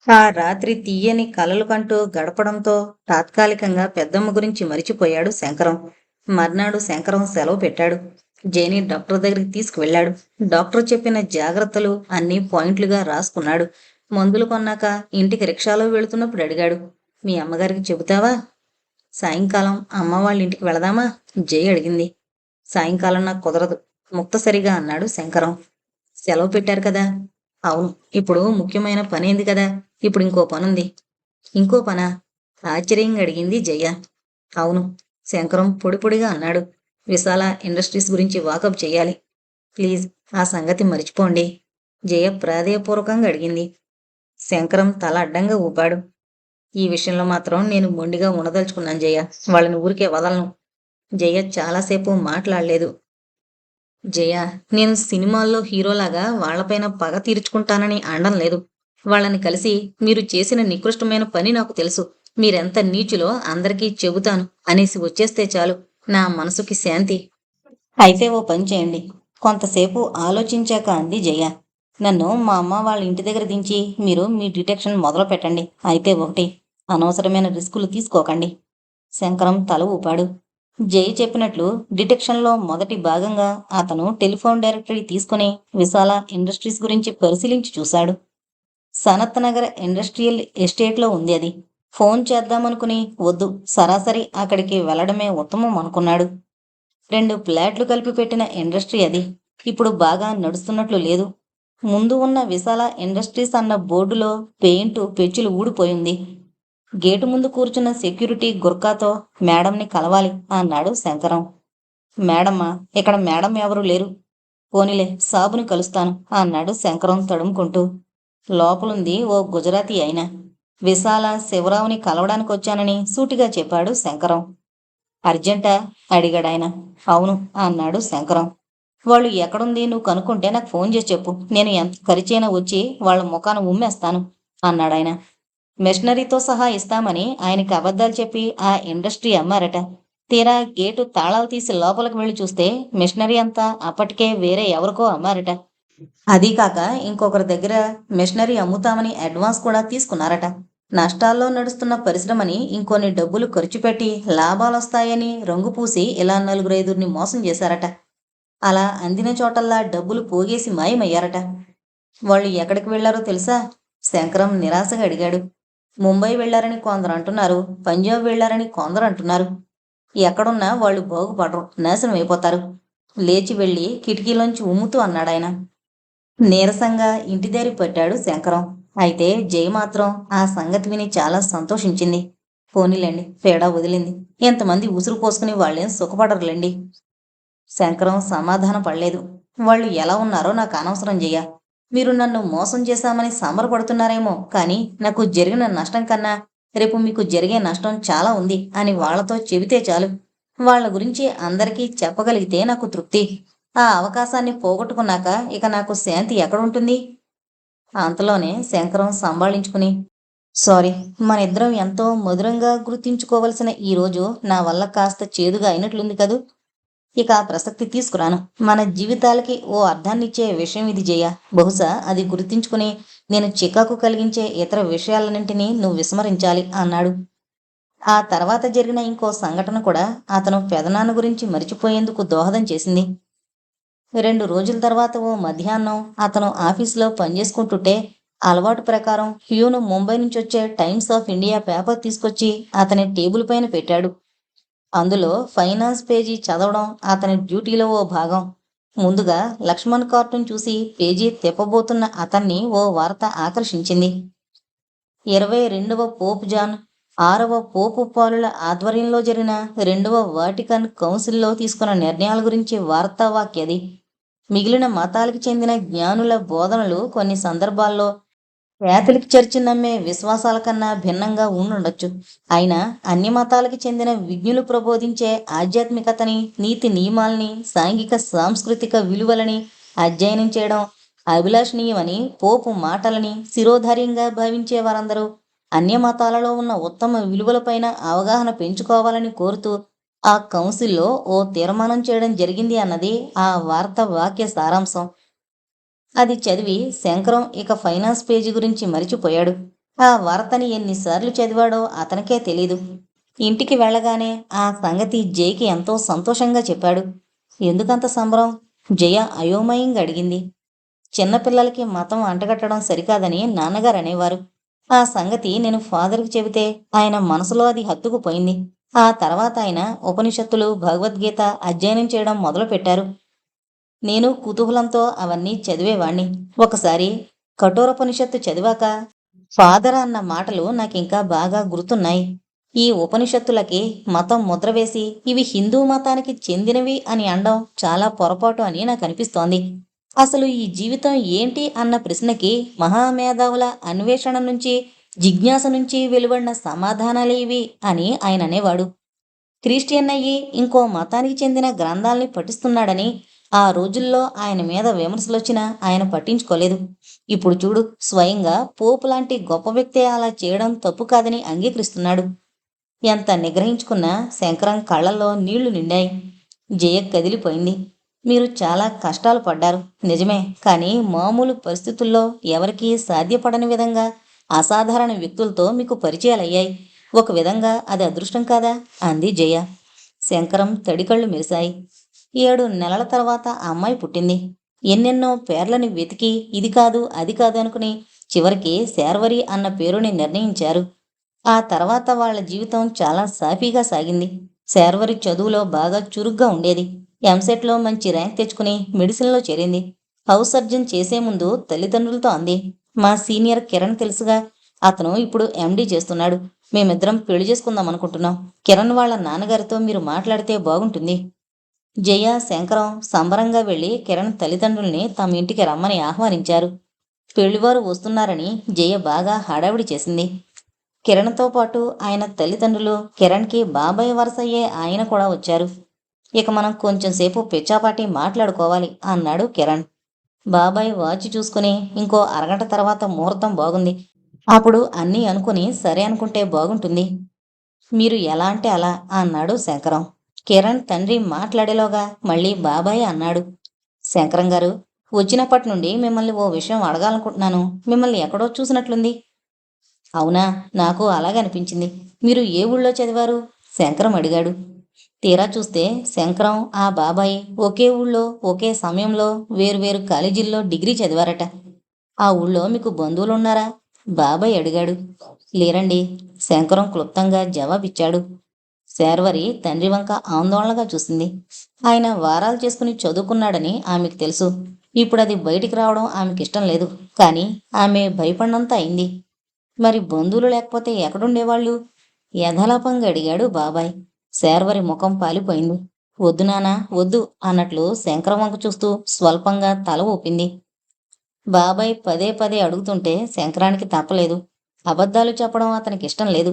ఆ రాత్రి తీయని కలలు కంటూ గడపడంతో తాత్కాలికంగా పెద్దమ్మ గురించి మరిచిపోయాడు శంకరం. మర్నాడు శంకరం సెలవు పెట్టాడు. జైని డాక్టర్ దగ్గరికి తీసుకువెళ్ళాడు. డాక్టర్ చెప్పిన జాగ్రత్తలు అన్నీ పాయింట్లుగా రాసుకున్నాడు. మందులు కొన్నాక ఇంటికి రిక్షాలో వెళుతున్నప్పుడు అడిగాడు, మీ అమ్మగారికి చెబుతావా? సాయంకాలం అమ్మ వాళ్ళ ఇంటికి వెళదామా? జై అడిగింది. సాయంకాలం నాకు కుదరదు, ముక్తసరిగా అన్నాడు శంకరం. సెలవు పెట్టారు కదా. అవును, ఇప్పుడు ముఖ్యమైన పనేంది కదా. ఇప్పుడు ఇంకో పనుంది. ఇంకో పనా? ఆశ్చర్యంగా అడిగింది జయ. అవును, శంకరం పొడి పొడిగా అన్నాడు. విశాల ఇండస్ట్రీస్ గురించి వాకప్ చెయ్యాలి. ప్లీజ్, ఆ సంగతి మర్చిపోండి. జయ ప్రాధేయపూర్వకంగా అడిగింది. శంకరం తల అడ్డంగా ఊపాడు. ఈ విషయంలో మాత్రం నేను మొండిగా ఉండదలుచుకున్నాను జయ. వాళ్ళని ఊరికే వదలను. జయ చాలాసేపు మాట్లాడలేదు. జయ, నేను సినిమాల్లో హీరోలాగా వాళ్లపైన పగ తీర్చుకుంటానని అనడం లేదు. వాళ్ళని కలిసి మీరు చేసిన నికృష్టమైన పని నాకు తెలుసు, మీరెంత నీచులో అందరికీ చెబుతాను అనేసి వచ్చేస్తే చాలు, నా మనసుకి శాంతి. అయితే ఓ పని చేయండి, కొంతసేపు ఆలోచించాక అంది జయ. నన్ను మా అమ్మ వాళ్ళ ఇంటి దగ్గర దించి మీరు మీ డిటెక్షన్ మొదలు పెట్టండి. అయితే ఒకటి, అనవసరమైన రిస్కులు తీసుకోకండి. శంకరం తల ఊపాడు. జై చెప్పినట్లు డిటెక్షన్లో మొదటి భాగంగా అతను టెలిఫోన్ డైరెక్టరీ తీసుకుని విశాల ఇండస్ట్రీస్ గురించి పరిశీలించి చూశాడు. సనత్ నగర్ ఇండస్ట్రియల్ ఎస్టేట్లో ఉంది అది. ఫోన్ చేద్దామనుకుని వద్దు, సరాసరి అక్కడికి వెళ్లడమే ఉత్తమం అనుకున్నాడు. 2 ఫ్లాట్లు కలిపి పెట్టిన ఇండస్ట్రీ అది. ఇప్పుడు బాగా నడుస్తున్నట్లు లేదు. ముందు ఉన్న విశాల ఇండస్ట్రీస్ అన్న బోర్డులో పెయింటు పెచ్చులు ఊడిపోయింది. గేటు ముందు కూర్చున్న సెక్యూరిటీ గుర్కాతో మేడంని కలవాలి అన్నాడు శంకరం. మేడమ్మా? ఇక్కడ మేడం ఎవరూ లేరు. పోనీలే, సాబుని కలుస్తాను అన్నాడు శంకరం తడుముకుంటూ. లోపలుంది ఓ గుజరాతీ అయిన. విశాల శివరావుని కలవడానికొచ్చానని సూటిగా చెప్పాడు శంకరం. అర్జెంటా? అడిగాడాయన. అవును అన్నాడు శంకరం. వాళ్ళు ఎక్కడుంది నువ్వు కనుక్కుంటే నాకు ఫోన్ చేసి చెప్పు, నేను ఎంత ఖర్చైనా వచ్చి వాళ్ళ ముఖాన ఉమ్మేస్తాను అన్నాడాయన. మెషనరీతో సహా ఇస్తామని ఆయనకి అబద్ధాలు చెప్పి ఆ ఇండస్ట్రీ అమ్మారట. తీరా గేటు తాళాలు తీసి లోపలికి వెళ్ళి చూస్తే మిషనరీ అంతా అప్పటికే వేరే ఎవరికో అమ్మారట. అదీ కాక ఇంకొకరి దగ్గర మిషనరీ అమ్ముతామని అడ్వాన్స్ కూడా తీసుకున్నారట. నష్టాల్లో నడుస్తున్న పరిశ్రమని ఇంకొన్ని డబ్బులు ఖర్చు పెట్టి లాభాలొస్తాయని రంగు పూసి ఇలా 4-5 మోసం చేశారట. అలా అందిన చోటల్లా డబ్బులు పోగేసి మాయమయ్యారట. వాళ్ళు ఎక్కడికి వెళ్లారో తెలుసా? శంకరం నిరాశగా అడిగాడు. ముంబై వెళ్లారని కొందరు అంటున్నారు, పంజాబ్ వెళ్లారని కొందరు అంటున్నారు. ఎక్కడున్నా వాళ్ళు బాగుపడరు, నాశనం అయిపోతారు. లేచి వెళ్ళి కిటికీలోంచి ఉమ్ముతూ అన్నాడాయన. నీరసంగా ఇంటి దారి పట్టాడు శంకరం. అయితే జయ మాత్రం ఆ సంగతి విని చాలా సంతోషించింది. పోనీలేండి, పేడ వదిలింది. ఎంతమంది ఉసురు పోసుకుని వాళ్ళేం సుఖపడరులేండి. శంకరం సమాధానం పడలేదు. వాళ్ళు ఎలా ఉన్నారో నాకు అనవసరం జయ. మీరు నన్ను మోసం చేశామని సంబరపడుతున్నారేమో, కానీ నాకు జరిగిన నష్టం కన్నా రేపు మీకు జరిగే నష్టం చాలా ఉంది అని వాళ్లతో చెబితే చాలు. వాళ్ళ గురించి అందరికీ చెప్పగలిగితే నాకు తృప్తి. ఆ అవకాశాన్ని పోగొట్టుకున్నాక ఇక నాకు శాంతి ఎక్కడుంటుంది? అంతలోనే శంకరం సంభాళించుకుని, సారీ, మనిద్దరం ఎంతో మధురంగా గుర్తించుకోవలసిన ఈ రోజు నా వల్ల కాస్త చేదుగా అయినట్లుంది కదూ. ఇక ఆ ప్రసక్తి తీసుకురాను. మన జీవితాలకి ఓ అర్థాన్నిచ్చే విషయం ఇది జయ. బహుశా అది గుర్తించుకుని నేను చికాకు కలిగించే ఇతర విషయాలన్నింటినీ నువ్వు విస్మరించాలి అన్నాడు. ఆ తర్వాత జరిగిన ఇంకో సంఘటన కూడా అతను పెదనాన్న గురించి మరిచిపోయేందుకు దోహదం చేసింది. 2 రోజుల తర్వాత ఓ మధ్యాహ్నం అతను ఆఫీసులో పనిచేసుకుంటుంటే అలవాటు ప్రకారం హ్యూను ముంబై నుంచి వచ్చే టైమ్స్ ఆఫ్ ఇండియా పేపర్ తీసుకొచ్చి అతని టేబుల్ పైన పెట్టాడు. అందులో ఫైనాన్స్ పేజీ చదవడం అతని డ్యూటీలో ఓ భాగం. ముందుగా లక్ష్మణ్ కార్టూన్ చూసి పేజీ తిప్పబోతున్న అతన్ని ఓ వార్త ఆకర్షించింది. 22వ పోప్ జాన్ 6వ పోపు పాలుల ఆధ్వర్యంలో జరిగిన 2వ వాటికన్ కౌన్సిల్లో తీసుకున్న నిర్ణయాల గురించి వార్తావాక్యది. మిగిలిన మతాలకు చెందిన జ్ఞానుల బోధనలు కొన్ని సందర్భాల్లో క్యాథలిక్ చర్చి నమ్మే విశ్వాసాల కన్నా భిన్నంగా ఉండుండొచ్చు. అయినా అన్ని మతాలకి చెందిన విజ్ఞులు ప్రబోధించే ఆధ్యాత్మికతని, నీతి నియమాల్ని, సాంఘిక సాంస్కృతిక విలువలని అధ్యయనం చేయడం అభిలాషణీయమని పోపు మాటలని శిరోధార్యంగా భావించే వారందరూ అన్య మతాలలో ఉన్న ఉత్తమ విలువలపైన అవగాహన పెంచుకోవాలని కోరుతూ ఆ కౌన్సిల్లో ఓ తీర్మానం చేయడం జరిగింది అన్నది ఆ వార్త వాక్య సారాంశం. అది చదివి శంకరం ఇక ఫైనాన్స్ పేజీ గురించి మరిచిపోయాడు. ఆ వార్తని ఎన్నిసార్లు చదివాడో అతనికే తెలీదు. ఇంటికి వెళ్ళగానే ఆ సంగతి జయకి ఎంతో సంతోషంగా చెప్పాడు. ఎందుకంత సంబరం? జయ అయోమయంగా అడిగింది. చిన్నపిల్లలకి మతం అంటగట్టడం సరికాదని నాన్నగారు అనేవారు. ఆ సంగతి నేను ఫాదర్కి చెబితే ఆయన మనసులో అది హత్తుకుపోయింది. ఆ తర్వాత ఆయన ఉపనిషత్తులు, భగవద్గీత అధ్యయనం చేయడం మొదలుపెట్టారు. నేను కుతూహలంతో అవన్నీ చదివేవాణ్ణి. ఒకసారి కఠోరోపనిషత్తు చదివాక ఫాదర్ అన్న మాటలు నాకింకా బాగా గుర్తున్నాయి. ఈ ఉపనిషత్తులకి మతం ముద్ర వేసి ఇవి హిందూ మతానికి చెందినవి అని అనడం చాలా పొరపాటు అని నాకు అనిపిస్తోంది. అసలు ఈ జీవితం ఏంటి అన్న ప్రశ్నకి మహామేధావుల అన్వేషణ నుంచి, జిజ్ఞాస నుంచి వెలువడిన సమాధానాలే ఇవి అని ఆయన అనేవాడు. క్రిస్టియన్ అయ్యి ఇంకో మతానికి చెందిన గ్రంథాల్ని పఠిస్తున్నాడని ఆ రోజుల్లో ఆయన మీద విమర్శలొచ్చినా ఆయన పట్టించుకోలేదు. ఇప్పుడు చూడు, స్వయంగా పోపు లాంటి గొప్ప వ్యక్తే అలా చేయడం తప్పు కాదని అంగీకరిస్తున్నాడు. ఎంత నిగ్రహించుకున్నా శంకరం కళ్ళల్లో నీళ్లు నిండాయి. జయ కదిలిపోయింది. మీరు చాలా కష్టాలు పడ్డారు, నిజమే. కానీ మామూలు పరిస్థితుల్లో ఎవరికీ సాధ్యపడని విధంగా అసాధారణ వ్యక్తులతో మీకు పరిచయాలయ్యాయి. ఒక విధంగా అది అదృష్టం కాదా? అంది జయ. శంకరం తడికళ్ళు మెరిశాయి. 7 నెలల తర్వాత ఆ అమ్మాయి పుట్టింది. ఎన్నెన్నో పేర్లని వెతికి ఇది కాదు అది కాదు అనుకుని చివరికి శార్వరి అన్న పేరుని నిర్ణయించారు. ఆ తర్వాత వాళ్ళ జీవితం చాలా సాఫీగా సాగింది. శార్వరి చదువులో బాగా చురుగ్గా ఉండేది. ఎంసెట్లో మంచి ర్యాంక్ తెచ్చుకుని మెడిసిన్లో చేరింది. హౌస్ సర్జన్ చేసే ముందు తల్లిదండ్రులతో అంది, మా సీనియర్ కిరణ్ తెలుసుగా, అతను ఇప్పుడు ఎండీ చేస్తున్నాడు. మేమిద్దరం పెళ్లి చేసుకుందాం అనుకుంటున్నాం. కిరణ్ వాళ్ళ నాన్నగారితో మీరు మాట్లాడితే బాగుంటుంది. జయ, శంకరం సంబరంగా వెళ్లి కిరణ్ తల్లిదండ్రుల్ని తమ ఇంటికి రమ్మని ఆహ్వానించారు. పెళ్లివారు వస్తున్నారని జయ బాగా హడావిడి చేసింది. కిరణ్తో పాటు ఆయన తల్లిదండ్రులు, కిరణ్కి బాబాయ్ వరసయ్యే ఆయన కూడా వచ్చారు. ఇక మనం కొంచెం సేపు పిచ్చాపాటి మాట్లాడుకోవాలి అన్నాడు కిరణ్. బాబాయ్ వాచ్ చూసుకుని ఇంకో అరగంట తర్వాత ముహూర్తం బాగుంది. అప్పుడు అన్నీ అనుకుని సరే అనుకుంటే బాగుంటుంది. మీరు ఎలా అంటే అలా అన్నాడు శంకరం. కిరణ్ తండ్రి మాట్లాడేలోగా మళ్ళీ బాబాయ్ అన్నాడు. శంకరం గారు, వచ్చినప్పటి నుండి మిమ్మల్ని ఓ విషయం అడగాలనుకుంటున్నాను. మిమ్మల్ని ఎక్కడో చూసినట్లుంది. అవునా? నాకు అలాగే అనిపించింది. మీరు ఏ ఊళ్ళో చదివారు? శంకరం అడిగాడు. తీరా చూస్తే శంకరం, ఆ బాబాయ్ ఒకే ఊళ్ళో ఒకే సమయంలో వేరువేరు కాలేజీల్లో డిగ్రీ చదివారట. ఆ ఊళ్ళో మీకు బంధువులున్నారా? బాబాయ్ అడిగాడు. లేరండి, శంకరం క్లుప్తంగా జవాబిచ్చాడు. శార్వరి తండ్రి వంక ఆందోళనగా చూసింది. ఆయన వారాలు చేసుకుని చదువుకున్నాడని ఆమెకు తెలుసు. ఇప్పుడు అది బయటికి రావడం ఆమెకిష్టం లేదు. కానీ ఆమె భయపడినంత అయింది. మరి బంధువులు లేకపోతే ఎక్కడుండేవాళ్ళు? యథాలాపంగా అడిగాడు బాబాయ్. శార్వరి ముఖం పాలిపోయింది. వద్దు నానా, వద్దు అన్నట్లు శంకరం వంక చూస్తూ స్వల్పంగా తల ఊపింది. బాబాయ్ పదే పదే అడుగుతుంటే శంకరానికి తప్పలేదు. అబద్ధాలు చెప్పడం అతనికి ఇష్టం లేదు.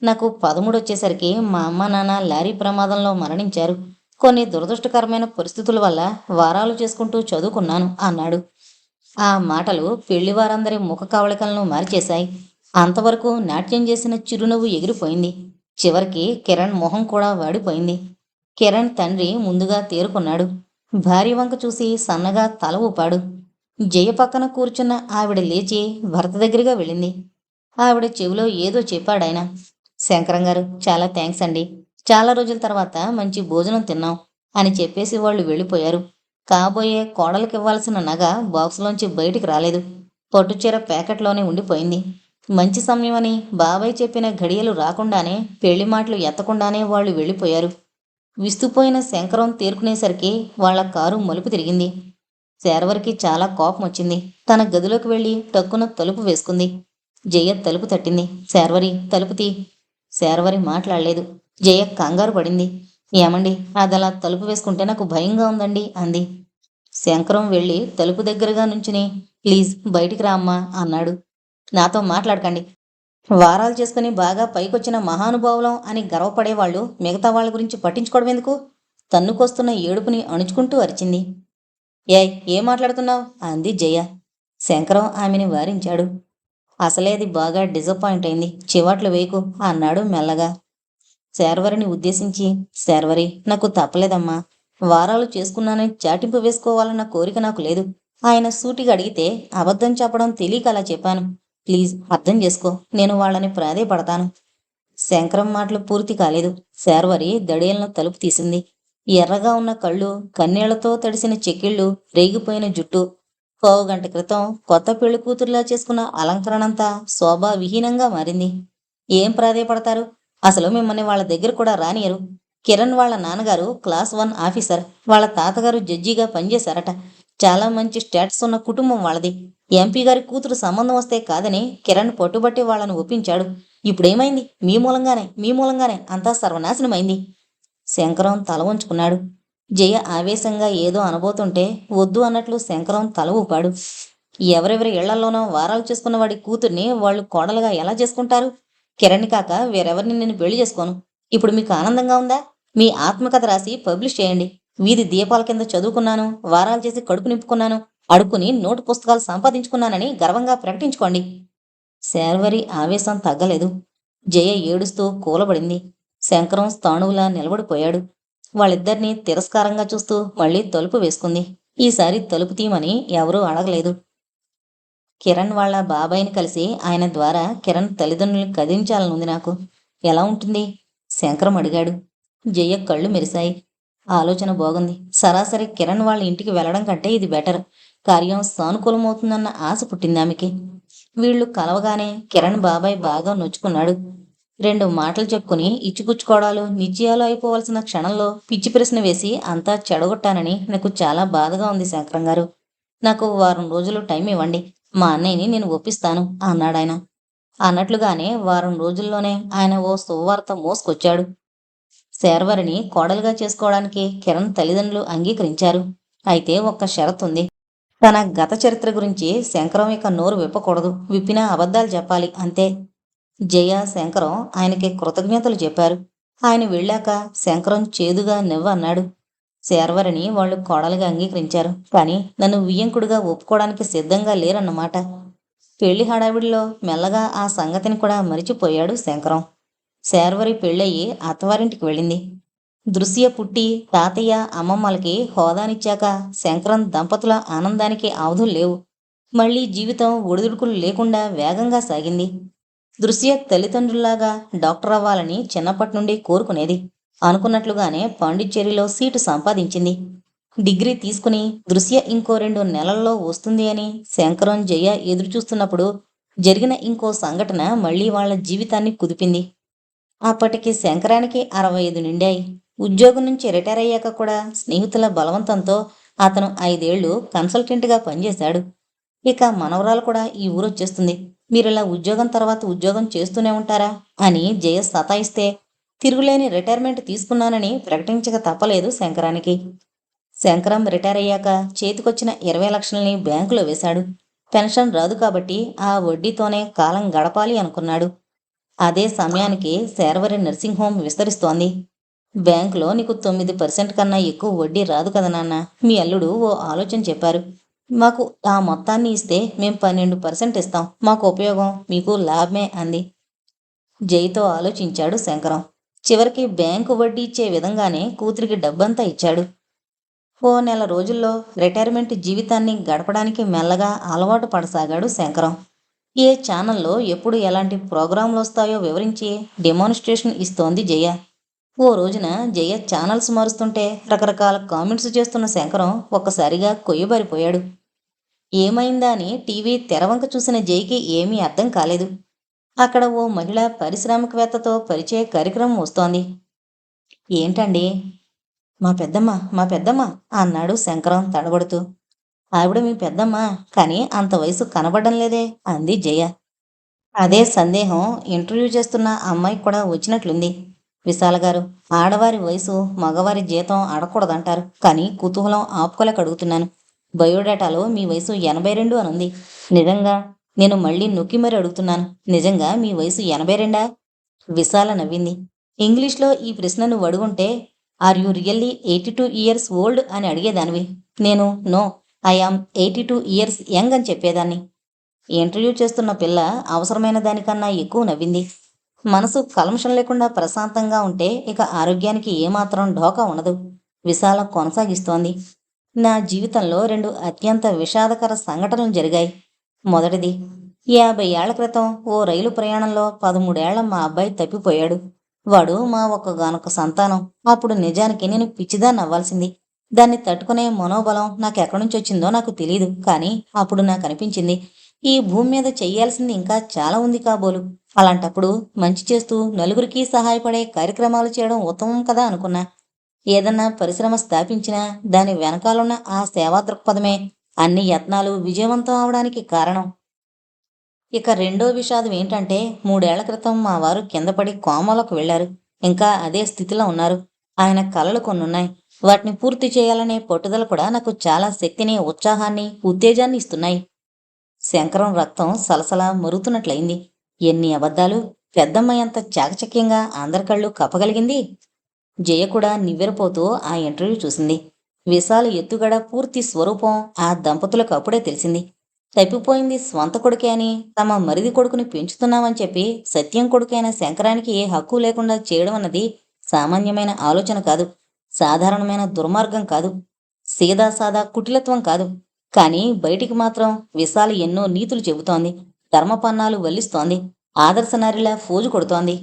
నాకు 13 వచ్చేసరికి మా అమ్మ నాన్న లారీ ప్రమాదంలో మరణించారు. కొన్ని దురదృష్టకరమైన పరిస్థితుల వల్ల వారాలు చేసుకుంటూ చదువుకున్నాను అన్నాడు. ఆ మాటలు పెళ్లివారందరి ముఖ కవళికలను మార్చేశాయి. అంతవరకు నాట్యం చేసిన చిరునవ్వు ఎగిరిపోయింది. చివరికి కిరణ్ మొహం కూడా వాడిపోయింది. కిరణ్ తండ్రి ముందుగా తేరుకున్నాడు. భార్య వంక చూసి సన్నగా తల ఊపాడు. జయ పక్కన కూర్చున్న ఆవిడ లేచి భర్త దగ్గరగా వెళ్ళింది. ఆవిడ చెవిలో ఏదో చెప్పాడాయన. శంకరం గారు, చాలా థ్యాంక్స్ అండి. చాలా రోజుల తర్వాత మంచి భోజనం తిన్నాం అని చెప్పేసి వాళ్ళు వెళ్ళిపోయారు. కాబోయే కోడలికివ్వాల్సిన నగ బాక్సులోంచి బయటికి రాలేదు. పట్టుచీర ప్యాకెట్లోనే ఉండిపోయింది. మంచి సమయం అని బాబాయ్ చెప్పిన ఘడియలు రాకుండానే, పెళ్లి మాటలు ఎత్తకుండానే వాళ్ళు వెళ్ళిపోయారు. విస్తుపోయిన శంకరం తేరుకునేసరికి వాళ్ళ కారు మలుపు తిరిగింది. శార్వరికి చాలా కోపం వచ్చింది. తన గదిలోకి వెళ్ళి టక్కున తలుపు వేసుకుంది. జయ తలుపు తట్టింది. శార్వరి, తలుపు తీ. శార్వరి మాట్లాడలేదు. జయ కంగారు పడింది. ఏమండి, అదలా తలుపు వేసుకుంటే నాకు భయంగా ఉందండి అంది. శంకరం వెళ్ళి తలుపు దగ్గరగా నుంచుని, ప్లీజ్ బయటికి రా అమ్మా అన్నాడు. నాతో మాట్లాడకండి. వారాలు చేసుకుని బాగా పైకొచ్చిన మహానుభావులం అని గర్వపడేవాళ్ళు మిగతా వాళ్ళ గురించి పట్టించుకోవడం ఎందుకు? తన్నుకొస్తున్న ఏడుపుని అణుచుకుంటూ అరిచింది. ఏయ్, ఏం మాట్లాడుతున్నావు అంది జయ. శంకరం ఆమెని వారించాడు. అసలే అది బాగా డిసప్పాయింట్ అయింది, చివాట్లు వేయకు అన్నాడు మెల్లగా. శార్వరిని ఉద్దేశించి, శార్వరి, నాకు తప్పలేదమ్మా. వారాలు చేసుకున్నానని చాటింపు వేసుకోవాలన్న కోరిక నాకు లేదు. ఆయన సూటిగా అడిగితే అబద్ధం చెప్పడం తెలియక అలా చెప్పాను. ప్లీజ్ అర్థం చేసుకో, నేను వాళ్ళని ప్రాధేయపడతాను. శంకరం మాటలు పూర్తి కాలేదు. శార్వరి దడేలను తలుపు తీసింది. ఎర్రగా ఉన్న కళ్ళు, కన్నీళ్లతో తడిసిన చెక్కిళ్ళు, రేగిపోయిన జుట్టు, పావుగంట క్రితం కొత్త పెళ్లి కూతురులా చేసుకున్న అలంకరణంతా శోభావిహీనంగా మారింది. ఏం ప్రాధేయపడతారు? అసలు మిమ్మల్ని వాళ్ళ దగ్గర కూడా రానియరు. కిరణ్ వాళ్ళ నాన్నగారు క్లాస్ 1 ఆఫీసర్. వాళ్ళ తాతగారు జడ్జిగా పనిచేశారట. చాలా మంచి స్టేటస్ ఉన్న కుటుంబం వాళ్ళది. ఎంపీ గారి కూతురు సంబంధం వస్తే కాదని కిరణ్ పట్టుబట్టి వాళ్ళని ఒప్పించాడు. ఇప్పుడేమైంది? మీ మూలంగానే అంతా సర్వనాశనమైంది. శంకరం తల వంచుకున్నాడు. జయ ఆవేశంగా ఏదో అనబోతుంటే వద్దు అన్నట్లు శంకరం తల ఊపాడు. ఎవరెవరి ఇళ్లలోనో వారాలు చేసుకున్న వాడి కూతుర్ని వాళ్ళు కోడలుగా ఎలా చేసుకుంటారు? కిరణ్ కాక వేరెవరిని నేను పెళ్లి చేసుకోను. ఇప్పుడు మీకు ఆనందంగా ఉందా? మీ ఆత్మకథ రాసి పబ్లిష్ చేయండి. వీధి దీపాల కింద చదువుకున్నాను, వారాలు చేసి కడుపు నింపుకున్నాను, అడుక్కుని నోటు పుస్తకాలు సంపాదించుకున్నానని గర్వంగా ప్రకటించుకోండి. శార్వరి ఆవేశం తగ్గలేదు. జయ ఏడుస్తూ కూలబడింది. శంకరం స్థాణువులా నిలబడిపోయాడు. వాళ్ళిద్దరినీ తిరస్కారంగా చూస్తూ మళ్ళీ తలుపు వేసుకుంది. ఈసారి తలుపు తీయమని ఎవరూ అడగలేదు. కిరణ్ వాళ్ళ బాబాయిని కలిసి ఆయన ద్వారా కిరణ్ తల్లిదండ్రుల్ని కదిలించాలనుంది నాకు. ఎలా ఉంటుంది? శంకరం అడిగాడు. జయ కళ్ళు మెరిశాయి. ఆలోచన బాగుంది. సరాసరి కిరణ్ వాళ్ళ ఇంటికి వెళ్ళడం కంటే ఇది బెటర్. కార్యం సానుకూలమవుతుందన్న ఆశ పుట్టింది ఆమెకి. వీళ్ళు కలవగానే కిరణ్ బాబాయ్ బాగా నొచ్చుకున్నాడు. 2 మాటలు చెప్పుకుని ఇచ్చిపుచ్చుకోవడాలు, నిశ్చయాలు అయిపోవలసిన క్షణంలో పిచ్చి ప్రశ్న వేసి అంతా చెడగొట్టానని నాకు చాలా బాధగా ఉంది శంకరం గారు. నాకు వారం రోజులు టైం ఇవ్వండి. మా అన్నయ్యని నేను ఒప్పిస్తాను అన్నాడాయన. అన్నట్లుగానే వారం రోజుల్లోనే ఆయన ఓ శుభవార్త మోసుకొచ్చాడు. శర్వరిని కోడలుగా చేసుకోవడానికి కిరణ్ తల్లిదండ్రులు అంగీకరించారు. అయితే ఒక్క షరతుంది. తన గత చరిత్ర గురించి శంకరం ఇక నోరు విప్పకూడదు. విప్పినా అబద్ధాలు చెప్పాలి అంతే. జయ, శంకరం ఆయనకి కృతజ్ఞతలు చెప్పారు. ఆయన వెళ్ళాక శంకరం చేదుగా నవ్వన్నాడు. శర్వరిని వాళ్ళు కోడలుగా అంగీకరించారు, కానీ నన్ను వియ్యంకుడిగా ఒప్పుకోవడానికి సిద్ధంగా లేరన్నమాట. పెళ్లి హడావిడిలో మెల్లగా ఆ సంగతిని కూడా మరిచిపోయాడు శంకరం. శర్వరి పెళ్ళయి అత్తవారింటికి వెళ్ళింది. దృశ్య పుట్టి తాతయ్య అమ్మమ్మలకి హోదానిచ్చాక శంకరం దంపతుల ఆనందానికి అవధులు లేవు. మళ్లీ జీవితం ఒడిదుడుకులు లేకుండా వేగంగా సాగింది. దృశ్య తల్లిదండ్రుల్లాగా డాక్టర్ అవ్వాలని చిన్నప్పటి నుండి కోరుకునేది. అనుకున్నట్లుగానే పాండిచ్చేరిలో సీటు సంపాదించింది. డిగ్రీ తీసుకుని దృశ్య ఇంకో 2 నెలల్లో వస్తుంది అని శంకరం, జయ ఎదురుచూస్తున్నప్పుడు జరిగిన ఇంకో సంఘటన మళ్లీ వాళ్ల జీవితాన్ని కుదిపింది. అప్పటికి శంకరానికి 65 నిండాయి. ఉద్యోగం నుంచి రిటైర్ అయ్యాక కూడా స్నేహితుల బలవంతంతో అతను 5 ఏళ్లు కన్సల్టెంట్గా పనిచేశాడు. ఇక మనవరాలు కూడా ఈ ఊరొచ్చేస్తుంది. మీరిలా ఉద్యోగం తర్వాత ఉద్యోగం చేస్తూనే ఉంటారా అని జయ సతాయిస్తే తిరుగులేని రిటైర్మెంట్ తీసుకున్నానని ప్రకటించక తప్పలేదు శంకరానికి. శంకరం రిటైర్ అయ్యాక చేతికొచ్చిన 20 లక్షల్ని బ్యాంకులో వేశాడు. పెన్షన్ రాదు కాబట్టి ఆ వడ్డీతోనే కాలం గడపాలి అనుకున్నాడు. అదే సమయానికి శర్వరి నర్సింగ్ హోం విస్తరిస్తోంది. బ్యాంకులో నీకు 9% కన్నా ఎక్కువ వడ్డీ రాదు కదా నాన్న. మీ అల్లుడు ఓ ఆలోచన చెప్పారు. మాకు ఆ మొత్తాన్ని ఇస్తే మేం 12% ఇస్తాం. మాకు ఉపయోగం, మీకు లాభమే అంది. జైతో ఆలోచించాడు శంకరం. చివరికి బ్యాంకు వడ్డీ ఇచ్చే విధంగానే కూతురికి డబ్బంతా ఇచ్చాడు. ఓ నెల రోజుల్లో రిటైర్మెంట్ జీవితాన్ని గడపడానికి మెల్లగా అలవాటు పడసాగాడు శంకరం. ఏ ఛానల్లో ఎప్పుడు ఎలాంటి ప్రోగ్రాంలు వస్తాయో వివరించి డెమాన్స్ట్రేషన్ ఇస్తోంది జయ. ఓ రోజున జయ ఛానల్స్ మారుస్తుంటే రకరకాల కామెంట్స్ చేస్తున్న శంకరం ఒక్కసారిగా కొయ్యబారిపోయాడు. ఏమైందా అని టీవీ తెరవంక చూసిన జయకి ఏమీ అర్థం కాలేదు. అక్కడ ఓ మహిళా పారిశ్రామికవేత్తతో పరిచయ కార్యక్రమం వస్తోంది. ఏంటండి? మా పెద్దమ్మ అన్నాడు శంకరం తడబడుతూ. ఆవిడ మీ పెద్దమ్మ, కానీ అంత వయసు కనబడడం లేదే అంది జయ. అదే సందేహం ఇంటర్వ్యూ చేస్తున్న అమ్మాయికి కూడా వచ్చినట్లుంది. విశాల గారు, ఆడవారి వయసు మగవారి జీతం అడగకూడదంటారు, కానీ కుతూహలం ఆపుకోలేక అడుగుతున్నాను. బయోడేటాలో మీ వయసు 82 అనుంది. నిజంగా? నేను మళ్ళీ నొక్కి మరీ అడుగుతున్నాను, నిజంగా మీ వయసు 82? విశాల నవ్వింది. ఇంగ్లీష్లో ఈ ప్రశ్న నువ్వు అడుగుంటే are you really 82 years old అని అడిగేదానివి. నేను no, I am 82 years young అని చెప్పేదాన్ని. ఇంటర్వ్యూ చేస్తున్న పిల్ల అవసరమైన దానికన్నా ఎక్కువ నవ్వింది. మనసు కల్మషం లేకుండా ప్రశాంతంగా ఉంటే ఇక ఆరోగ్యానికి ఏమాత్రం ఢోకా ఉండదు. విశాల కొనసాగిస్తోంది. నా జీవితంలో 2 అత్యంత విషాదకర సంఘటనలు జరిగాయి. మొదటిది, 50 ఏళ్ల క్రితం ఓ రైలు ప్రయాణంలో 13 ఏళ్ల మా అబ్బాయి తప్పిపోయాడు. వాడు మా ఒక్కగానొక్క సంతానం. అప్పుడు నిజానికి నేను పిచ్చిదాన్ని అవ్వాల్సింది. దాన్ని తట్టుకునే మనోబలం నాకెక్కడ్నుంచొచ్చిందో నాకు తెలీదు. కానీ అప్పుడు నాకనిపించింది, ఈ భూమి మీద చెయ్యాల్సింది ఇంకా చాలా ఉంది కాబోలు. అలాంటప్పుడు మంచి చేస్తూ నలుగురికి సహాయపడే కార్యక్రమాలు చేయడం ఉత్తమం కదా అనుకున్నా. ఏదన్నా పరిశ్రమ స్థాపించినా దాని వెనకాలన్న ఆ సేవా దృక్పథమే అన్ని యత్నాలు విజయవంతం అవడానికి కారణం. ఇక రెండో విషాదం ఏంటంటే 3 ఏళ్ల క్రితం మా వారు కిందపడి కోమాలోకి వెళ్లారు. ఇంకా అదే స్థితిలో ఉన్నారు. ఆయన కలలు కొన్నున్నాయి. వాటిని పూర్తి చేయాలనే పట్టుదల కూడా నాకు చాలా శక్తిని, ఉత్సాహాన్ని, ఉత్తేజాన్ని ఇస్తున్నాయి. శంకరం రక్తం సలసలా మరుగుతున్నట్లయింది. ఎన్ని అబద్ధాలు! పెద్దమ్మాయి అంత చాకచక్యంగా అందరి కళ్ళు కప్పగలిగింది. జయ కూడా నివ్వెరపోతూ ఆ ఇంటర్వ్యూ చూసింది. విశాల ఎత్తుగడ పూర్తి స్వరూపం ఆ దంపతులకు అప్పుడే తెలిసింది. తప్పిపోయింది స్వంత కొడుకే అని, తమ మరిది కొడుకుని పెంచుతున్నామని చెప్పి సత్యం కొడుకైన శంకరానికి ఏ హక్కు లేకుండా చేయడం అన్నది సామాన్యమైన ఆలోచన కాదు. సాధారణమైన దుర్మార్గం కాదు. సీదాసాదా కుటిలత్వం కాదు. కానీ బయటికి మాత్రం విశాల ఎన్నో నీతులు చెబుతోంది. ధర్మపన్నాలు వల్లిస్తోంది. ఆదర్శనారిలా ఫోజు కొడుతోంది.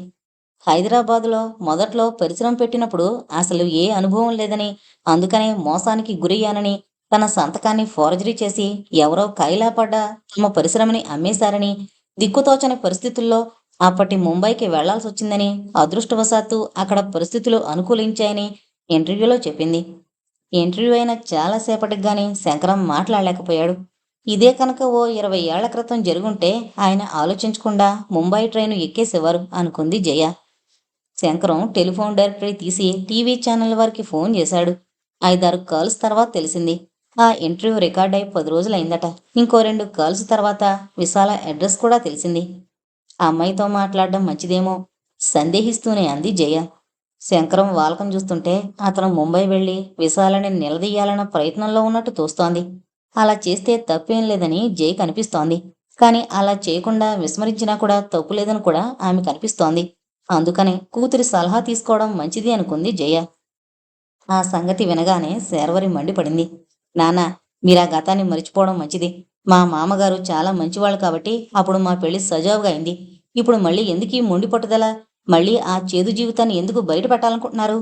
హైదరాబాదులో మొదట్లో పరిశ్రమ పెట్టినప్పుడు అసలు ఏ అనుభవం లేదని, అందుకనే మోసానికి గురయ్యానని, తన సంతకాన్ని ఫోర్జరీ చేసి ఎవరో కైలాపడ్డ తమ పరిశ్రమని అమ్మేశారని, దిక్కుతోచని పరిస్థితుల్లో అప్పటి ముంబైకి వెళ్లాల్సొచ్చిందని, అదృష్టవశాత్తు అక్కడ పరిస్థితులు అనుకూలించాయని ఇంటర్వ్యూలో చెప్పింది. ఇంటర్వ్యూ అయిన చాలాసేపటికి గాని శంకరం మాట్లాడలేకపోయాడు. ఇదే కనుక ఓ 20 ఏళ్ల క్రితం జరుగుంటే ఆయన ఆలోచించకుండా ముంబై ట్రైను ఎక్కేసేవారు అనుకుంది జయ. శంకరం టెలిఫోన్ డైరెక్టరీ తీసి టీవీ ఛానల్ వారికి ఫోన్ చేశాడు. 5-6 కాల్స్ తర్వాత తెలిసింది. ఆ ఇంటర్వ్యూ రికార్డై 10 రోజులైందట. ఇంకో 2 కాల్స్ తర్వాత విశాల అడ్రస్ కూడా తెలిసింది. ఆ అమ్మాయితో మాట్లాడడం మంచిదేమో సందేహిస్తూనే అంది జయ. శంకరం వాలకం చూస్తుంటే అతను ముంబై వెళ్ళి విశాలని నిలదీయాలన్న ప్రయత్నంలో ఉన్నట్టు తోస్తోంది. అలా చేస్తే తప్పేం లేదని జయ కనిపిస్తోంది. కాని అలా చేయకుండా విస్మరించినా కూడా తప్పులేదని కూడా ఆమె కనిపిస్తోంది. అందుకనే కూతురి సలహా తీసుకోవడం మంచిది అనుకుంది జయ. ఆ సంగతి వినగానే శర్వరి మండిపడింది. నాన్నా, మీరా గతాన్ని మరిచిపోవడం మంచిది. మా మామగారు చాలా మంచివాళ్ళు కాబట్టి అప్పుడు మా పెళ్లి సజావుగా అయింది. ఇప్పుడు మళ్ళీ ఎందుకీ మొండి పట్టుదల? మళ్ళీ ఆ చేదు జీవితాన్ని ఎందుకు బయట పెట్టాలనుకుంటున్నారు?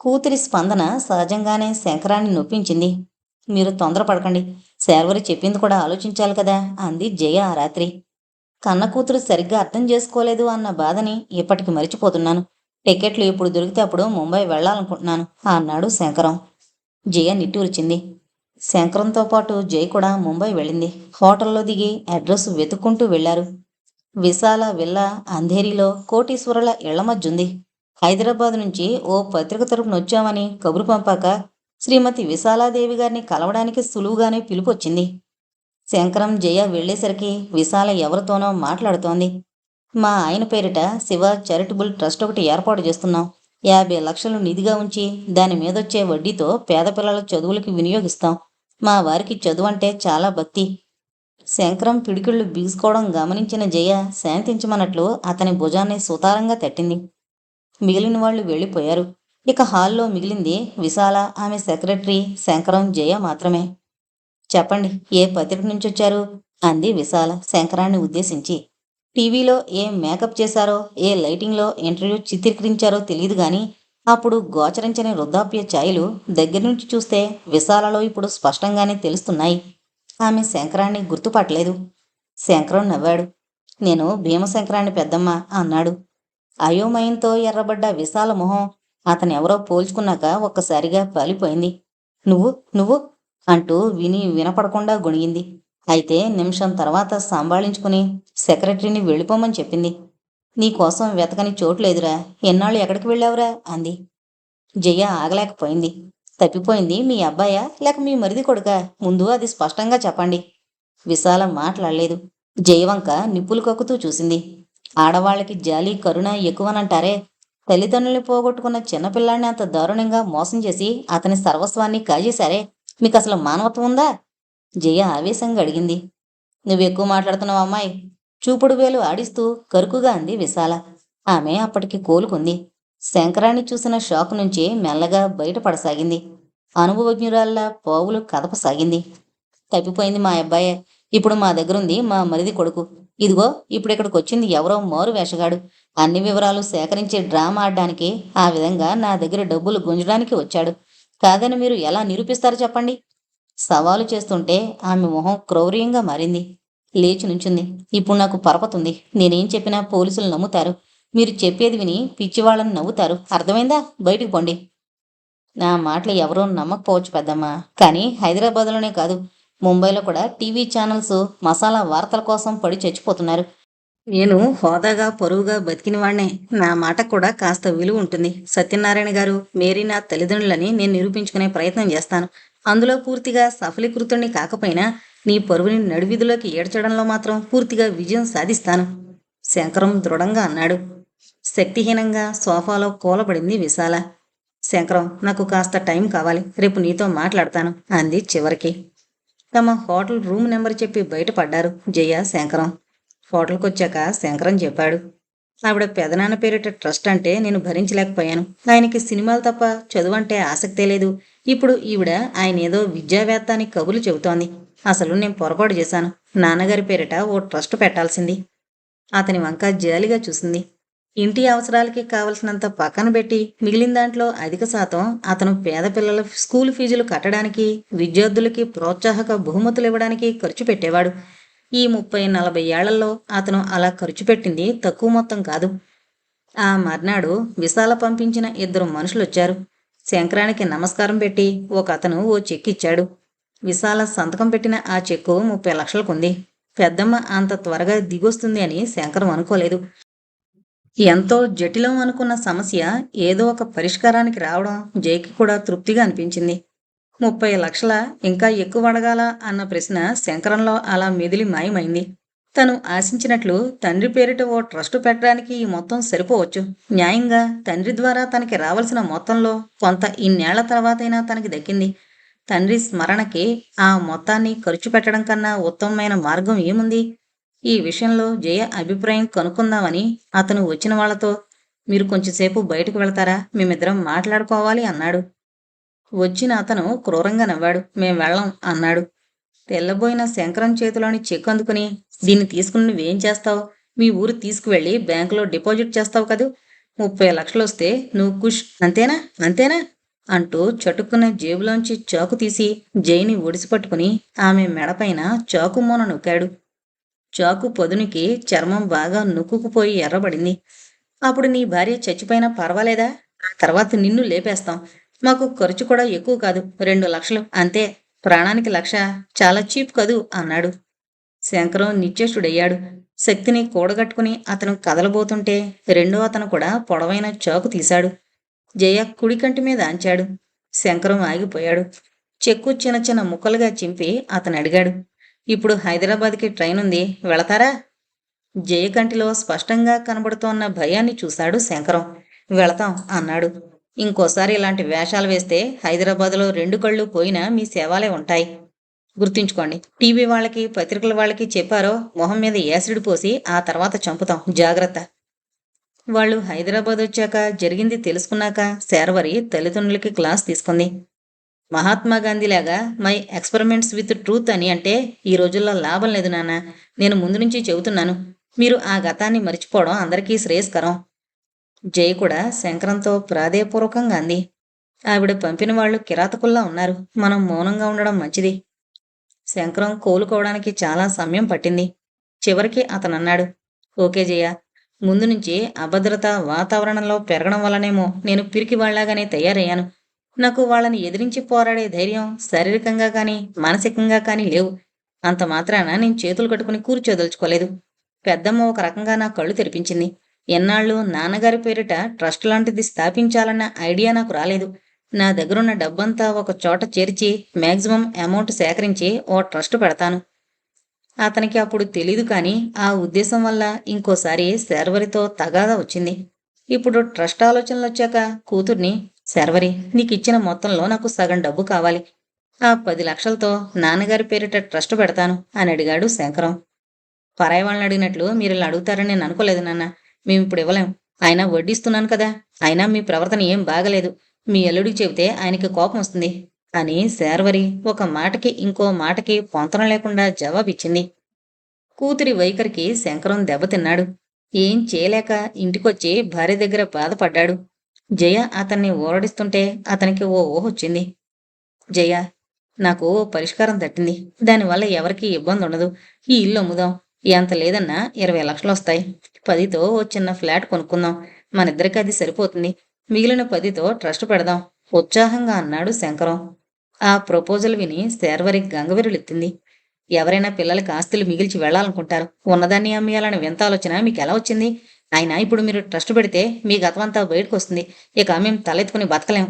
కూతురి స్పందన సహజంగానే శంకరాన్ని నొప్పించింది. మీరు తొందరపడకండి. శర్వరి చెప్పింది కూడా ఆలోచించాలి కదా అంది జయ ఆ రాత్రి. కన్న కూతురు సరిగ్గా అర్థం చేసుకోలేదు అన్న బాధని ఇప్పటికి మరిచిపోతున్నాను. టికెట్లు ఎప్పుడు దొరికితే అప్పుడు ముంబై వెళ్ళాలనుకుంటున్నాను అన్నాడు శంకరం. జయ నిట్టూర్చింది. శంకరంతో పాటు జయ కూడా ముంబై వెళ్ళింది. హోటల్లో దిగి అడ్రస్ వెతుక్కుంటూ వెళ్లారు. విశాల విల్లా అంధేరిలో కోటీశ్వరుల ఇళ్ల మధ్యుంది. హైదరాబాద్ నుంచి ఓ పత్రిక తరపున వచ్చామని కబురు పంపాక శ్రీమతి విశాలాదేవి గారిని కలవడానికి సులువుగానే పిలుపొచ్చింది. శంకరం జయ వెళ్లేసరికి విశాల ఎవరితోనో మాట్లాడుతోంది. మా ఆయన పేరిట శివ చారిటబుల్ ట్రస్ట్ ఒకటి ఏర్పాటు చేస్తున్నాం. 50 లక్షలు నిధిగా ఉంచి దాని మీదొచ్చే వడ్డీతో పేద పిల్లల చదువులకి వినియోగిస్తాం. మా వారికి చదువంటే చాలా భక్తి. శంకరం పిడికిళ్ళు బిగుసుకోవడం గమనించిన జయ శాంతించమన్నట్లు అతని భుజాన్ని సుతారంగా తట్టింది. మిగిలిన వాళ్ళు వెళ్ళిపోయారు. ఇక హాల్లో మిగిలింది విశాల, ఆమె సెక్రటరీ, శంకరం, జయ మాత్రమే. చెప్పండి, ఏ పత్రిక నుంచొచ్చారు అంది విశాల శంకరాన్ని ఉద్దేశించి. టీవీలో ఏ మేకప్ చేశారో, ఏ లైటింగ్లో ఇంటర్వ్యూ చిత్రీకరించారో తెలియదు గాని అప్పుడు గోచరించని వృద్ధాప్య ఛాయలు దగ్గర నుంచి చూస్తే విశాలలో ఇప్పుడు స్పష్టంగానే తెలుస్తున్నాయి. ఆమె శంకరాన్ని గుర్తుపట్టలేదు. శంకరం నవ్వాడు. నేను భీమశంకరాన్ని పెద్దమ్మ అన్నాడు. అయోమయంతో ఎర్రబడ్డ విశాల మొహం అతనెవరో పోల్చుకున్నాక ఒక్కసారిగా పాలిపోయింది. నువ్వు నువ్వు అంటూ వినపడకుండా గొణిగింది. అయితే నిమిషం తర్వాత సంభాళించుకుని సెక్రటరీని వెళ్ళిపోమని చెప్పింది. నీకోసం వెతకని చోట్లేదురా. ఎన్నాళ్ళు ఎక్కడికి వెళ్ళావురా అంది. జయ ఆగలేకపోయింది. తప్పిపోయింది మీ అబ్బాయా లేక మీ మరిది కొడుకా? ముందు అది స్పష్టంగా చెప్పండి. విశాల మాట్లాడలేదు. జయవంక నిప్పులు కక్కుతూ చూసింది. ఆడవాళ్ళకి జాలి, కరుణ ఎక్కువనంటారే. తల్లిదండ్రుల్ని పోగొట్టుకున్న చిన్నపిల్లాన్ని అంత దారుణంగా మోసం చేసి అతని సర్వస్వాన్ని కాజేశారే. మీకసలు మానవత్వం ఉందా? జయ ఆవేశంగా అడిగింది. నువ్వెక్కువ మాట్లాడుతున్నావు అమ్మాయి. చూపుడు వేలు ఆడిస్తూ కరుకుగా అంది విశాల. ఆమె అప్పటికి కోలుకుంది. శంకరాన్ని చూసిన షాక్ నుంచి మెల్లగా బయటపడసాగింది. అనుభవజ్ఞురాల్లా పావులు కదపసాగింది. తప్పిపోయింది మా అబ్బాయే. ఇప్పుడు మా దగ్గరుంది మా మరిది కొడుకు. ఇదిగో ఇప్పుడు ఇక్కడికి వచ్చింది ఎవరో మారు వేషగాడు. అన్ని వివరాలు సేకరించి డ్రామా ఆడడానికి, ఆ విధంగా నా దగ్గర డబ్బులు గుంజడానికి వచ్చాడు. కాదని మీరు ఎలా నిరూపిస్తారు చెప్పండి? సవాలు చేస్తుంటే ఆమె మొహం క్రౌర్యంగా మారింది. లేచి నుంచుంది. ఇప్పుడు నాకు పరపతుంది. నేనేం చెప్పినా పోలీసులు నమ్ముతారు. మీరు చెప్పేది విని పిచ్చివాళ్ళని నవ్వుతారు. అర్థమైందా? బయటికి పొండి. నా మాటలు ఎవరూ నమ్మకపోవచ్చు పెద్దమ్మా. కానీ హైదరాబాద్లోనే కాదు, ముంబైలో కూడా టీవీ ఛానల్స్ మసాలా వార్తల కోసం పడి చచ్చిపోతున్నారు. నేను హోదాగా పరువుగా బతికిన వాణ్ణే. నా మాటకు కూడా కాస్త విలువ ఉంటుంది. సత్యనారాయణ గారు, మేరీ నా తల్లిదండ్రులని నేను నిరూపించుకునే ప్రయత్నం చేస్తాను. అందులో పూర్తిగా సఫలీకృతుణ్ణి కాకపోయినా నీ పరువుని నడివీధిలోకి ఏడ్చడంలో మాత్రం పూర్తిగా విజయం సాధిస్తాను. శంకరం దృఢంగా అన్నాడు. శక్తిహీనంగా సోఫాలో కూలబడింది విశాల. శంకరం, నాకు కాస్త టైం కావాలి. రేపు నీతో మాట్లాడతాను అంది చివరికి. తమ హోటల్ రూమ్ నెంబర్ చెప్పి బయటపడ్డారు జయ, శంకరం. హోటల్కొచ్చాక శంకరం చెప్పాడు. ఆవిడ పెదనాన్న పేరిట ట్రస్ట్ అంటే నేను భరించలేకపోయాను. ఆయనకి సినిమాలు తప్ప చదువు అంటే ఆసక్తే లేదు. ఇప్పుడు ఈవిడ ఆయన ఏదో విద్యావేత్త అని కబుర్లు చెబుతోంది. అసలు నేను పొరపాటు చేశాను. నాన్నగారి పేరిట ఓ ట్రస్ట్ పెట్టాల్సింది. అతని వంక జాలిగా చూసింది. ఇంటి అవసరాలకి కావలసినంత పక్కన పెట్టి మిగిలిన దాంట్లో అధిక శాతం అతను పేద పిల్లల స్కూల్ ఫీజులు కట్టడానికి, విద్యార్థులకి ప్రోత్సాహక బహుమతులు ఇవ్వడానికి ఖర్చు పెట్టేవాడు. ఈ 30-40 ఏళ్లలో అతను అలా ఖర్చు పెట్టింది తక్కువ మొత్తం కాదు. ఆ మర్నాడు విశాల పంపించిన 2 మనుషులొచ్చారు. శంకరానికి నమస్కారం పెట్టి ఒక అతను ఓ చెక్కు ఇచ్చాడు. విశాల సంతకం పెట్టిన ఆ చెక్కు 30 లక్షలకుంది. పెద్దమ్మ అంత త్వరగా దిగొస్తుంది అని శంకరం అనుకోలేదు. ఎంతో జటిలం అనుకున్న సమస్య ఏదో ఒక పరిష్కారానికి రావడం జైకి కూడా తృప్తిగా అనిపించింది. 30 లక్షల ఇంకా ఎక్కువ అడగాల అన్న ప్రశ్న శంకరంలో అలా మెదిలి మాయమైంది. తను ఆశించినట్లు తండ్రి పేరిట ఓ ట్రస్టు పెట్టడానికి ఈ మొత్తం సరిపోవచ్చు. న్యాయంగా తండ్రి ద్వారా తనకి రావాల్సిన మొత్తంలో కొంత ఇన్నేళ్ల తర్వాతైనా తనకి దక్కింది. తండ్రి స్మరణకి ఆ మొత్తాన్ని ఖర్చు పెట్టడం కన్నా ఉత్తమమైన మార్గం ఏముంది? ఈ విషయంలో జయ అభిప్రాయం కనుక్కుందామని అతను వచ్చిన వాళ్లతో, మీరు కొంచెంసేపు బయటకు వెళతారా? మేమిద్దరం మాట్లాడుకోవాలి అన్నాడు. వచ్చిన అతను క్రూరంగా నవ్వాడు. మేం వెళ్ళం అన్నాడు. తెల్లబోయిన శంకరం చేతిలోని చెక్ అందుకుని, దీన్ని తీసుకుని నువ్వేం చేస్తావు? మీ ఊరు తీసుకువెళ్ళి బ్యాంకులో డిపాజిట్ చేస్తావు కదూ. 30 లక్షలొస్తే నువ్వు కుష్, అంతేనా అంతేనా అంటూ చటుక్కున జేబులోంచి చాకు తీసి జైని ఒడిసిపట్టుకుని ఆమె మెడపైన చాకు మూన నొక్కాడు. చాకు పొదునికి చర్మం బాగా నొక్కుకుపోయి ఎర్రబడింది. అప్పుడు నీ భార్య చచ్చిపోయినా పర్వాలేదా? ఆ తర్వాత నిన్ను లేపేస్తాం. మాకు ఖర్చు కూడా ఎక్కువ కాదు, 2 లక్షలు అంతే. ప్రాణానికి 1,00,000 చాలా చీప్ కదూ అన్నాడు. శంకరం నిశ్చేష్టుడయ్యాడు. శక్తిని కూడగట్టుకుని అతను కదలబోతుంటే రెండో అతను కూడా పొడవైన చాకు తీశాడు. జయ కుడికంటి మీద ఆంచాడు. శంకరం ఆగిపోయాడు. చెక్కు చిన్న చిన్న ముక్కలుగా చింపి అతను అడిగాడు. ఇప్పుడు హైదరాబాద్కి ట్రైన్ ఉంది, వెళతారా? జయకంటిలో స్పష్టంగా కనబడుతోన్న భయాన్ని చూశాడు శంకరం. వెళతాం అన్నాడు. ఇంకోసారి ఇలాంటి వేషాలు వేస్తే హైదరాబాద్లో 2 కళ్ళు పోయినా మీ సేవాలే ఉంటాయి. గుర్తుంచుకోండి. టీవీ వాళ్ళకి, పత్రికల వాళ్ళకి చెప్పారో మొహం మీద యాసిడ్ పోసి ఆ తర్వాత చంపుతాం. జాగ్రత్త. వాళ్ళు హైదరాబాద్ వచ్చాక జరిగింది తెలుసుకున్నాక శార్వరి తల్లిదండ్రులకి క్లాస్ తీసుకుంది. మహాత్మా గాంధీలాగా మై ఎక్స్పెరిమెంట్స్ విత్ ట్రూత్ అని అంటే ఈ రోజుల్లో లాభం లేదు నాన్న. నేను ముందు నుంచి చెబుతున్నాను. మీరు ఆ గతాన్ని మర్చిపోవడం అందరికీ శ్రేయస్కరం. జయ కూడా శంకరంతో ప్రాధేయపూర్వకంగా అంది. ఆవిడ పంపిన వాళ్ళు కిరాతకుల్లా ఉన్నారు. మనం మౌనంగా ఉండడం మంచిది. శంకరం కోలుకోవడానికి చాలా సమయం పట్టింది. చివరికి అతనన్నాడు. ఓకే జయ, ముందు నుంచి అభద్రత వాతావరణంలో పెరగడం వల్లనేమో నేను పిరికి వాళ్లాగానే తయారయ్యాను. నాకు వాళ్ళని ఎదిరించి పోరాడే ధైర్యం శారీరకంగా కానీ మానసికంగా కానీ లేవు. అంత మాత్రాన నేను చేతులు కట్టుకుని కూర్చోదలుచుకోలేదు. పెద్దమ్మ ఒక రకంగా నా కళ్ళు తెరిపించింది. ఎన్నాళ్ళు నాన్నగారి పేరిట ట్రస్ట్ లాంటిది స్థాపించాలన్న ఐడియా నాకు రాలేదు. నా దగ్గరున్న డబ్బంతా ఒక చోట చేర్చి మ్యాక్సిమం అమౌంట్ సేకరించి ఓ ట్రస్ట్ పెడతాను. అతనికి అప్పుడు తెలీదు కానీ ఆ ఉద్దేశం వల్ల ఇంకోసారి శార్వరితో తగాదా వచ్చింది. ఇప్పుడు ట్రస్ట్ ఆలోచనలు వచ్చాక కూతుర్ని, శార్వరి, నీకు ఇచ్చిన మొత్తంలో నాకు సగం డబ్బు కావాలి. ఆ 10 లక్షలతో నాన్నగారి పేరిట ట్రస్ట్ పెడతాను అని అడిగాడు శంకరం. పరాయి వాళ్ళని అడిగినట్లు మీరు ఇలా అడుగుతారని నేను అనుకోలేదు నాన్న. మేమిప్పుడు ఇవ్వలేం. అయినా వడ్డిస్తున్నాను కదా. అయినా మీ ప్రవర్తన ఏం బాగలేదు. మీ అల్లుడికి చెబితే ఆయనకి కోపం వస్తుంది. అని శార్వరి ఒక మాటకి ఇంకో మాటకి పొంతన లేకుండా జవాబిచ్చింది. కూతురి వైఖరికి శంకరం దెబ్బతిన్నాడు. ఏం చేయలేక ఇంటికొచ్చి భార్య దగ్గర బాధపడ్డాడు. జయ అతన్ని ఊరడిస్తుంటే అతనికి ఓ ఊహొచ్చింది. జయ, నాకు ఓ పరిష్కారం తట్టింది. దానివల్ల ఎవరికీ ఇబ్బంది ఉండదు. ఈ ఇల్లు అమ్ముదాం. ఎంత లేదన్నా 20 లక్షలొస్తాయి. 10తో ఓ చిన్న ఫ్లాట్ కొనుక్కుందాం. మనిద్దరికి అది సరిపోతుంది. మిగిలిన 10తో ట్రస్ట్ పెడదాం ఉత్సాహంగా అన్నాడు శంకరం. ఆ ప్రపోజల్ విని శార్వరి గంగవీరులెత్తింది. ఎవరైనా పిల్లలకి ఆస్తులు మిగిల్చి వెళ్లాలనుకుంటారు. ఉన్నదాన్ని అమ్మేయాలనే వింత ఆలోచన మీకెలా వచ్చింది? అయినా ఇప్పుడు మీరు ట్రస్ట్ పెడితే మీ గతమంతా బయటకొస్తుంది. ఇక మేం తలెత్తుకుని బతకలేం.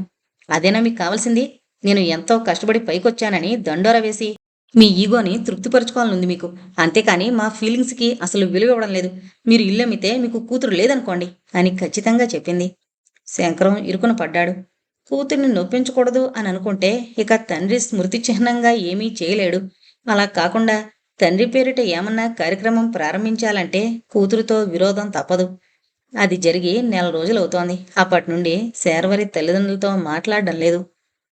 అదేనా మీకు కావాల్సింది? నేను ఎంతో కష్టపడి పైకొచ్చానని దండోరా వేసి మీ ఈగోని తృప్తిపరచుకోవాలనుంది మీకు. అంతేకాని మా ఫీలింగ్స్కి అసలు విలువ ఇవ్వడం లేదు. మీరు ఇల్లమ్మితే మీకు కూతురు లేదనుకోండి అని ఖచ్చితంగా చెప్పింది. శంకరం ఇరుకున పడ్డాడు. కూతుర్ని నొప్పించకూడదు అని అనుకుంటే ఇక తండ్రి స్మృతి చిహ్నంగా ఏమీ చేయలేడు. అలా కాకుండా తండ్రి పేరిట ఏమన్నా కార్యక్రమం ప్రారంభించాలంటే కూతురుతో విరోధం తప్పదు. అది జరిగి నెల రోజులవుతోంది. అప్పటినుండి శార్వరి తల్లిదండ్రులతో మాట్లాడడం లేదు.